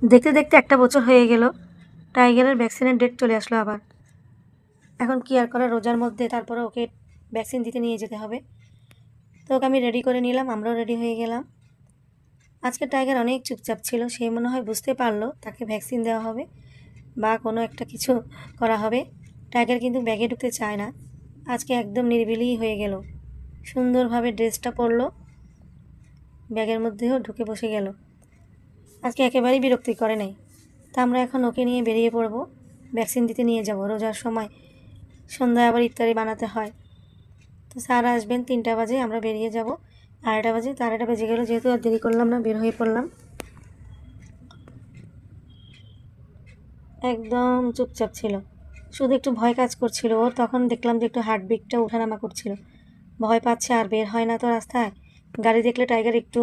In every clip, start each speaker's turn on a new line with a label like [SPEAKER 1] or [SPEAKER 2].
[SPEAKER 1] দেখতে দেখতে একটা বছর হয়ে গেল, টাইগারের ভ্যাকসিনের ডেট চলে আসলো আবার। এখন কি আর করা, রোজার মধ্যে তারপরে ওকে ভ্যাকসিন দিতে নিয়ে যেতে হবে। তো ওকে আমি রেডি করে নিলাম, আমরাও রেডি হয়ে গেলাম। আজকে টাইগার অনেক চুপচাপ ছিল, সে মনে হয় বুঝতে পারলো তাকে ভ্যাকসিন দেওয়া হবে বা কোনো একটা কিছু করা হবে। টাইগার কিন্তু ব্যাগে ঢুকতে চায় না, আজকে একদম নিরিবিলি হয়ে গেল। সুন্দরভাবে ড্রেসটা পরলো, ব্যাগের মধ্যেও ঢুকে বসে গেল। আজকে একেবারেই বিরক্তি করে নাই। তা আমরা এখন ওকে নিয়ে বেরিয়ে পড়বো, ভ্যাকসিন দিতে নিয়ে যাব। রোজার সময় সন্ধ্যায় আবার ইফতারি বানাতে হয়। তো স্যার আসবেন 3টা বাজে, আমরা বেরিয়ে যাব 2:30 বাজে। তো 2:30 বেজে গেল, যেহেতু আর দেরি করলাম না, বের হয়ে পড়লাম। একদম চুপচাপ ছিল, শুধু একটু ভয় কাজ করছিল ওর। তখন দেখলাম যে একটু হার্টবিটটা ওঠানামা করছিল, ভয় পাচ্ছে আর বের হয় না তো রাস্তায়। গাড়ি দেখলে টাইগার একটু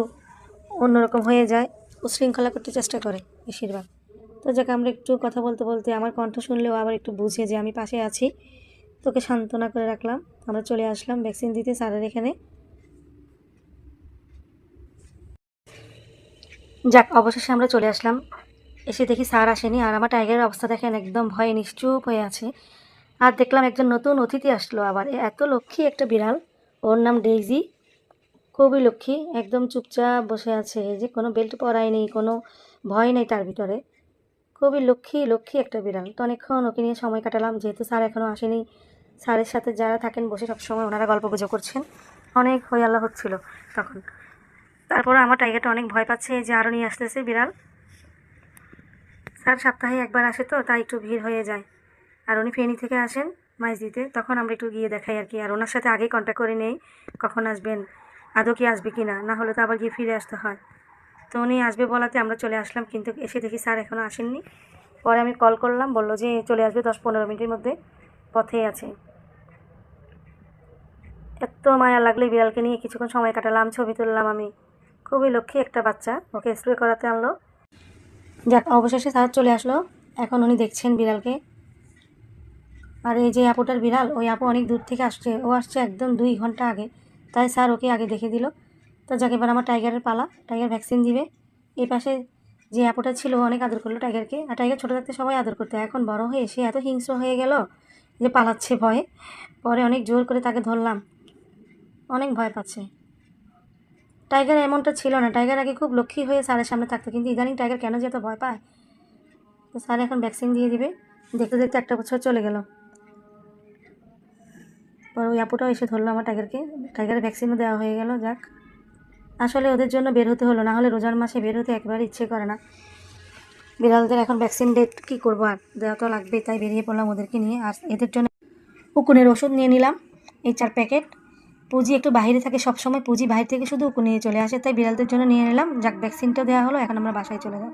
[SPEAKER 1] অন্যরকম হয়ে যায়, উশৃঙ্খলা করতে চেষ্টা করে বেশিরভাগ। তো যাকে আমরা একটু কথা বলতে বলতে আমার কণ্ঠ শুনলেও আবার একটু বুঝে যে আমি পাশে আছি, তোকে সান্ত্বনা করে রাখলাম। আমরা চলে আসলাম ভ্যাকসিন দিতে স্যারের এখানে। যাক, অবশেষে আমরা চলে আসলাম। এসে দেখি স্যার আসেনি, আর আমার টাইগারের অবস্থা দেখেন, একদম ভয়ে নিশ্চুপ হয়ে আছে। আর দেখলাম একজন নতুন অতিথি আসলো আবার, এত লক্ষ্মী একটা বিড়াল, ওর নাম ডেইজি। খুবই লক্ষ্মী, একদম চুপচাপ বসে আছে, এই যে কোনো বেল্ট পরাই নেই, কোনো ভয় নেই তার ভিতরে। খুবই লক্ষ্মী লক্ষ্মী একটা বিড়াল। তো অনেকক্ষণ ওকে নিয়ে সময় কাটালাম, যেহেতু স্যার এখনও আসেনি। স্যারের সাথে যারা থাকেন বসে সবসময় ওনারা গল্প গুজব করছেন, অনেক হই আল্লাহ হচ্ছিল তখন। তারপরে আমার টাইগারটা অনেক ভয় পাচ্ছে, যে আরও নিয়ে আসতেছে বিড়াল। স্যার সপ্তাহে একবার আসে তো, তাই একটু ভিড় হয়ে যায়। আর উনি ফেনী থেকে আসেন মাইজ দিতে, তখন আমরা একটু গিয়ে দেখাই আর কি। আর ওনার সাথে আগেই কন্ট্যাক্ট করে নেই কখন আসবেন, আদৌ কি আসবে কি না, না হলে তো আবার গিয়ে ফিরে আসতে হয়। তো উনি আসবে বলাতে আমরা চলে আসলাম, কিন্তু এসে দেখি স্যার এখনও আসেননি। পরে আমি কল করলাম, বললো যে চলে আসবে 10-15 মিনিটের মধ্যে, পথেই আছে। এত মায়া লাগলো এই বিড়ালকে নিয়ে, কিছুক্ষণ সময় কাটালাম, ছবি তুললাম আমি। খুবই লক্ষ্মী একটা বাচ্চা, ওকে স্প্রে করাতে আনলো। যাক, অবশেষে স্যার চলে আসলো, এখন উনি দেখছেন বিড়ালকে। আর এই যে আপুটার বিড়াল, ওই আপু অনেক দূর থেকে আসছে, ও আসছে একদম 2 ঘন্টা আগে, তাই স্যার ওকে আগে দেখে দিল। তো যাকে এবার আমার টাইগারের পালা, টাইগার ভ্যাকসিন দিবে। এই পাশে যে আপুটা ছিল অনেক আদর করলো টাইগারকে। আর টাইগার ছোটো থাকতে সবাই আদর করতো, এখন বড় হয়ে সে এত হিংস্র হয়ে গেল যে পালাচ্ছে ভয়ে। পরে অনেক জোর করে তাকে ধরলাম, অনেক ভয় পাচ্ছে। টাইগার এমনটা ছিল না, টাইগার আগে খুব লক্ষ্মী হয়ে স্যারের সামনে থাকতো, কিন্তু ইদানিং টাইগার কেন যে এত ভয় পায়। তো স্যার এখন ভ্যাকসিন দিয়ে দিবে। দেখতে দেখতে একটা বছর চলে গেল। পরে ওই আপুটাও এসে ধরলো আমার টাইগারকে, টাইগারের ভ্যাকসিনও দেওয়া হয়ে গেল। যাক, আসলে ওদের জন্য বের হতে হলো, না হলে রোজার মাসে বের হতে একেবারে ইচ্ছে করে না। বিড়ালদের এখন ভ্যাকসিন ডেট কী করবো, আর দেওয়া তো লাগবেই, তাই বেরিয়ে পড়লাম ওদেরকে নিয়ে। আর এদের জন্য উকুনের ওষুধ নিয়ে নিলাম, এই 4 প্যাকেট। পুঁজি একটু বাইরে থাকে সবসময়, পুঁজি বাইরে থেকে শুধু উকুন নিয়ে চলে আসে, তাই বিড়ালদের জন্য নিয়ে নিলাম। যাক, ভ্যাকসিনটা দেওয়া হলো, এখন আমরা বাসায় চলে যাব।